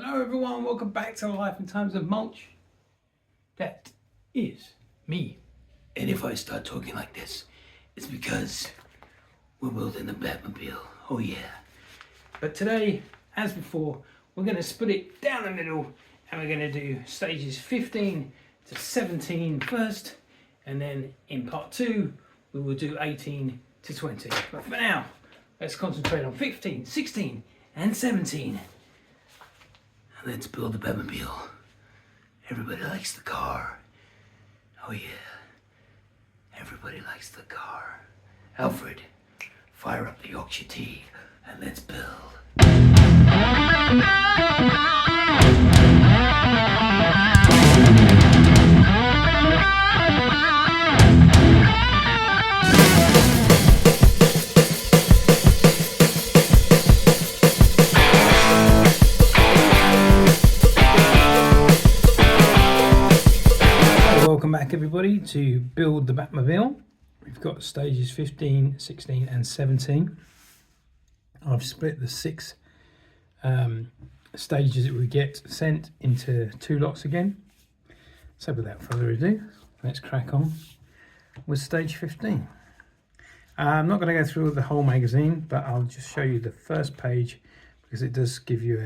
Hello everyone, welcome back to Life and Times of Mulch. That is me. And if I start talking like this, it's because we're building the Batmobile. Oh yeah. But today, as before, we're going to split it down the middle and we're going to do stages 15 to 17 first. And then in part 2, we will do 18 to 20. But for now, let's concentrate on 15, 16 and 17. Let's build the Batmobile. Everybody likes the car. Oh yeah. Everybody likes the car. Alfred, fire up the Yorkshire tea and let's build. Welcome back everybody to build the Batmobile. We've got stages 15, 16 and 17. I've split the 6 stages that we get sent into 2 lots again. So without further ado, let's crack on with stage 15. I'm not going to go through the whole magazine, but I'll just show you the first page because it does give you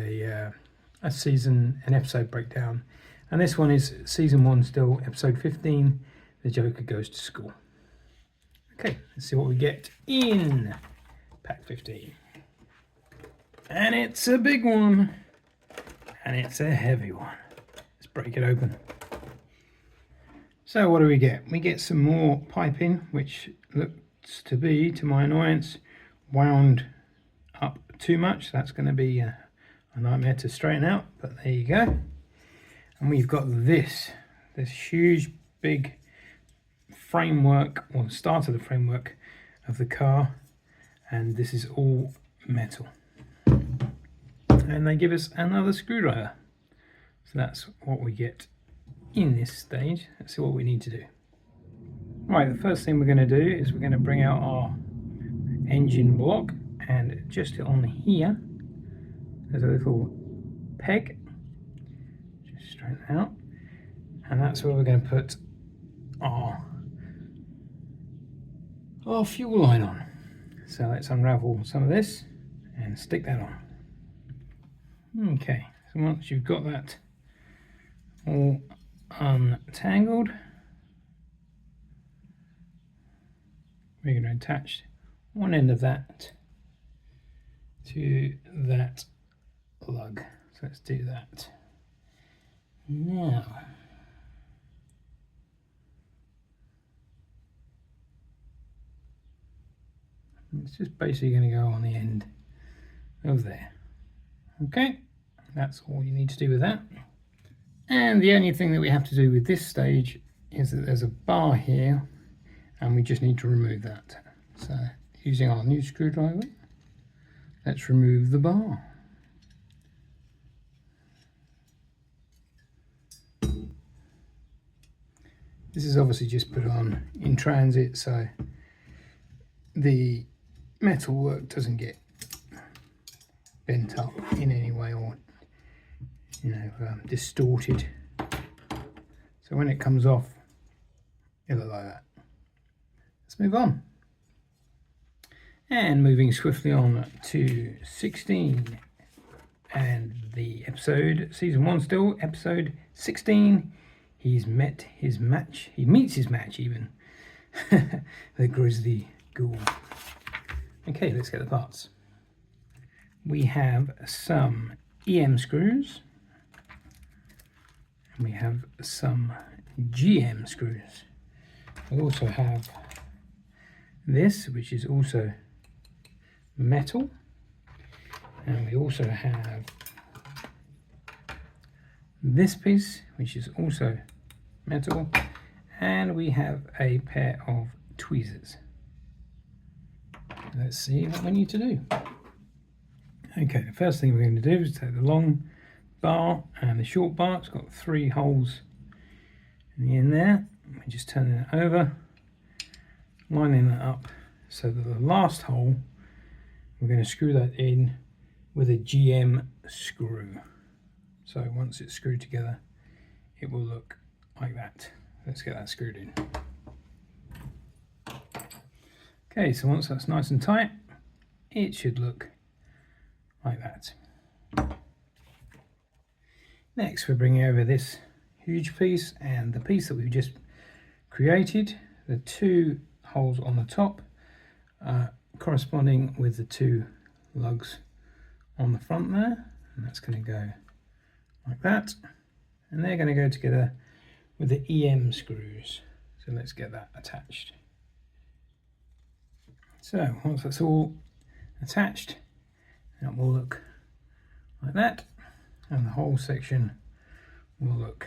a season and episode breakdown. And this one is season 1 still, episode 15, The Joker Goes to School. Okay, let's see what we get in pack 15. And it's a big one. And it's a heavy one. Let's break it open. So what do we get? We get some more piping, which looks to be, to my annoyance, wound up too much. That's going to be a nightmare to straighten out, but there you go. And we've got this huge big framework, or start of the framework of the car, and this is all metal. And they give us another screwdriver. So that's what we get in this stage. Let's see what we need to do. Right, the first thing we're going to do is we're going to bring out our engine block, and just on here there's a little peg. Straighten out, and that's where we're going to put our fuel line on. So let's unravel some of this and stick that on. Okay, so once you've got that all untangled, we're going to attach one end of that to that lug. So let's do that. Now, it's just basically going to go on the end of there. Okay, that's all you need to do with that. And the only thing that we have to do with this stage is that there's a bar here, and we just need to remove that. So, using our new screwdriver, let's remove the bar. This is obviously just put on in transit, so the metal work doesn't get bent up in any way or distorted. So when it comes off, it'll look like that. Let's move on. And moving swiftly on to 16 and the episode, season 1 still, episode 16. He's met his match. He meets his match even. The Grizzly Ghoul. Okay, let's get the parts. We have some EM screws. And we have some GM screws. We also have this, which is also metal. And we also have this piece, which is also metal, and we have a pair of tweezers. Let's see what we need to do. Okay, the first thing we're going to do is take the long bar and the short bar. It's got 3 holes in the end there. We just turn it over, lining that up so that the last hole, we're going to screw that in with a GM screw. So once it's screwed together, it will look like that. Let's get that screwed in. Okay, so once that's nice and tight, it should look like that. Next, we're bringing over this huge piece and the piece that we've just created, the two holes on the top, corresponding with the two lugs on the front there, and that's going to go like that, and they're going to go together with the EM screws. So let's get that attached. So once that's all attached, it will look like that, and the whole section will look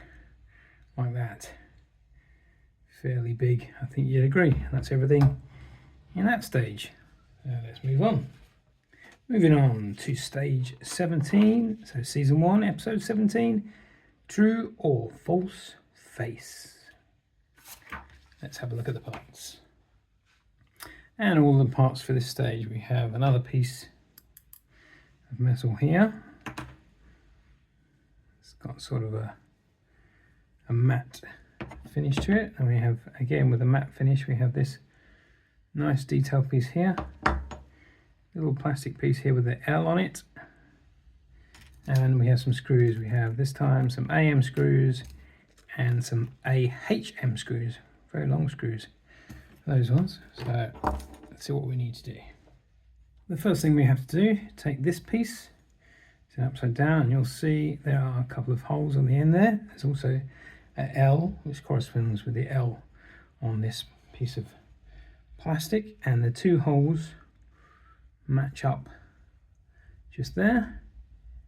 like that. Fairly big, I think you'd agree. That's everything in that stage. So let's move on. Moving on to stage 17, so season 1, episode 17, true or false face. Let's have a look at the parts. And all the parts for this stage, we have another piece of metal here. It's got sort of a matte finish to it, and we have, again with a matte finish, we have this nice detail piece here, little plastic piece here with the L on it, and we have some screws. We have this time some AM screws and some AHM screws, very long screws, those ones. So let's see what we need to do. The first thing we have to do, take this piece, turn it upside down, and you'll see there are a couple of holes on the end there. There's also a L, which corresponds with the L on this piece of plastic, and the two holes match up just there,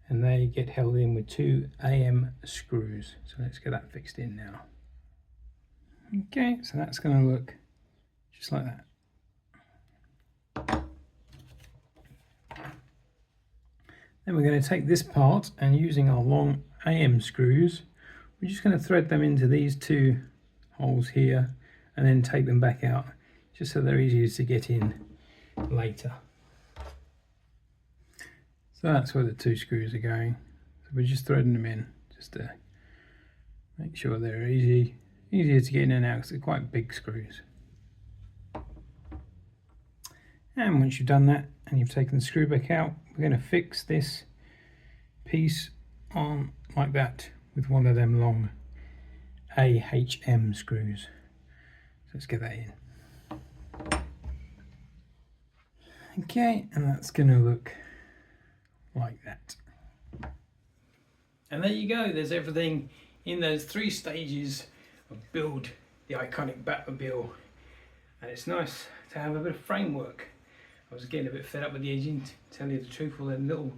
and they get held in with two AM screws. So let's get that fixed in now. Okay, so that's going to look just like that. Then we're going to take this part, and using our long AM screws, we're just going to thread them into these two holes here and then take them back out, just so they're easier to get in later. So that's where the two screws are going. So we're just threading them in just to make sure they're easier to get in and out, because they're quite big screws. And once you've done that and you've taken the screw back out, we're going to fix this piece on like that with one of them long AHM screws. So let's get that in. Okay, and that's going to look like that. And there you go, there's everything in those 3 stages of build the iconic Batmobile. And it's nice to have a bit of framework. I was getting a bit fed up with the engine, to tell you the truth. All the little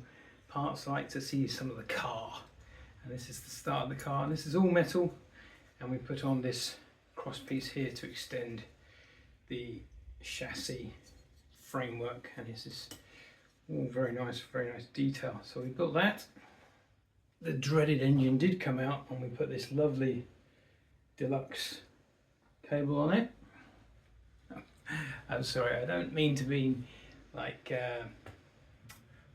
parts I like to see some of the car. And this is the start of the car, and this is all metal, and we put on this cross piece here to extend the chassis framework, and this is all very nice detail. So we built that. The dreaded engine did come out, and we put this lovely deluxe cable on it. I'm sorry, I don't mean to be like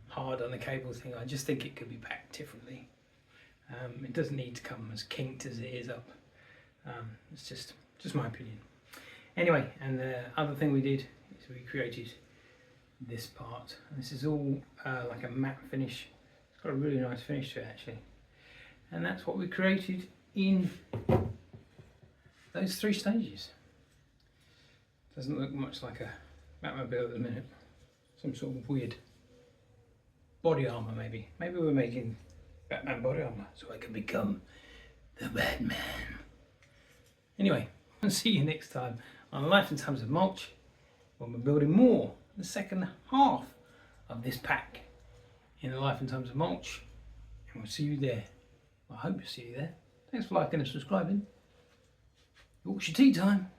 hard on the cable thing. I just think it could be packed differently. It doesn't need to come as kinked as it is up. It's just my opinion. Anyway, and the other thing we did is we created this part. And this is all like a matte finish. It's got a really nice finish to it actually. And that's what we created in those 3 stages. Doesn't look much like a Batmobile at the minute. Some sort of weird body armor maybe. Maybe we're making Batman body armor so I can become the Batman. Anyway, I'll see you next time on Life in Times of Mulch, when we're building more, the second half of this pack in the Life in Times of Mulch, and we'll see you there. I hope to see you there. Thanks for liking and subscribing. Yorkshire tea time.